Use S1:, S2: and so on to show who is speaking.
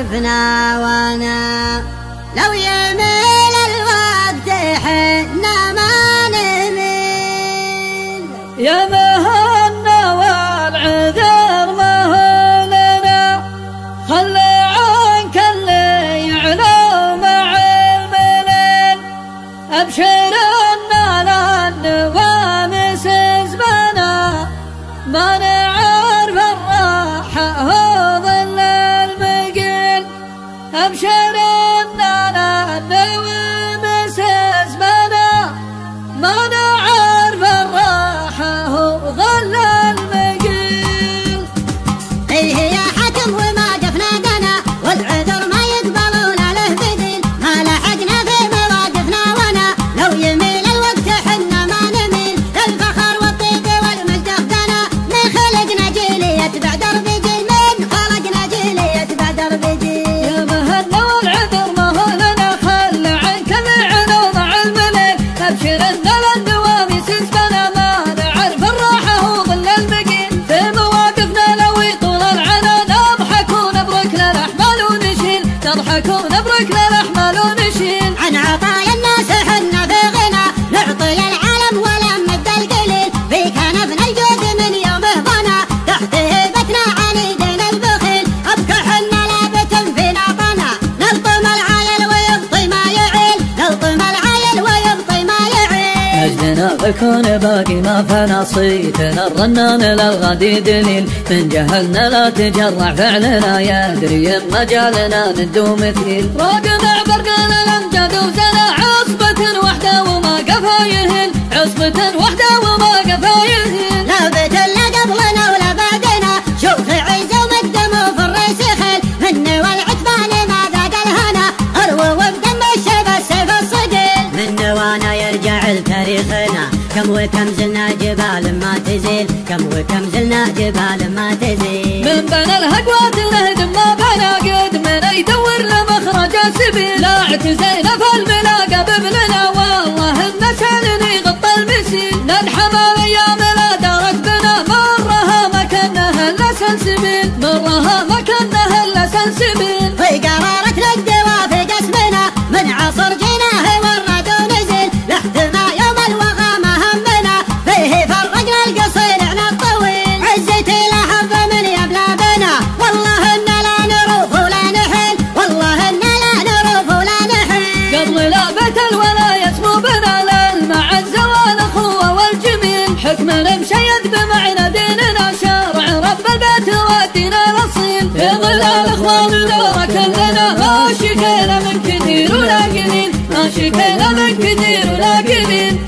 S1: مواقفنا وانا لو يميل الوقت حنا ما نميل.
S2: يا مهنا والعذر ما هو لنا، خلي عنك اللي يعلو مع الملل. أبشر أن النوامس زبنا، ما نعرف الراحة هو ظل المقل. أبشر أن النوامس زبنا، ما نعرف الراحة هو ظل المقل.
S1: إيه يا حكم وما قفنا دنا، والعذر ما يقبلون له بديل. ما لحقنا في مواقفنا وانا لو يميل الوقت حنا ما نميل. الفخر والطيب والمجد اخدنا، من خلقنا جيل يتبع درب جيل، من خلقنا جيل يتبع درب جيل.
S2: يا مهنا والعذر ما هو لنا، خل عنك العلو مع الملل. أبشر أن النوامس زبنا، ما نعرف الراحة هو ظل المقيل. في مواقفنا لو يطول العنا، نضحك ونبرك للأحمال ونشيل، نضحك ونبرك للأحمال ونشيل.
S1: عن عطايا الناس حنا في غنى، نعطي العالم ولا نمد القليل. في كنفنا الجود من يومه بنا، تحت هيبتنا عنيدين البخيل. أبكى حنا لابت فينا طنا، نلطم العايل ويبطي ما يعيل، نلطم العايل ويبطي ما يعيل.
S2: مجدنا بكون باقي ما فنى، صيتنا الرنان للغدي دليل. من جهلنا لا تجرع فعلنا، يدري مجالنا ندو مثيل. راقنا برقنا الامجاد وزنا، عصبة وحدة وما قفا يهل، عصبة وحدة وما قفا يهل.
S1: لا بيت لا قبلنا ولا بعدنا، شوف عزة ومقدم وفي الريس خل. من والعتبان ما ذاق الهنا، اروى وبدم الشيب السيف الصقيل. من وانا يرجع لتاريخنا، كم وكم زلنا جبال ما تزيل، كم وكم زلنا جبال ما تزيل.
S2: من بنى الهقوات الهدم ما بنى، قد من يدور لمخرج السبيل. لا اعتزينا في الملاقى بابننا، والله النسل يغطى المسيل. ننحمى الايام لا دارت بنا، مرها ما كانها الا سلسبيل، مرها ما كانها الا سلسبيل.
S1: في قرارة الدوا في قسمنا، من عصر جيناه ورد ونزل. لحد ما يوم الوغى ما همنا، فيه فرقنا القصير عن الطويل. عزتي لحظ من يبلى بنا، والله إن لا نروف ولا نحل، والله إن لا نروف ولا نحل.
S2: قبل لعبة الولاية مو بنا، للمعزة والأخوة والجميل. حكمنا مشيد بمعنى ديننا، شرع رب البيت والدين الأصيل. في ظلال إخواننا كلنا، ما شكينا من كثير ولا قليل، ما شكينا من كثير ولا قليل.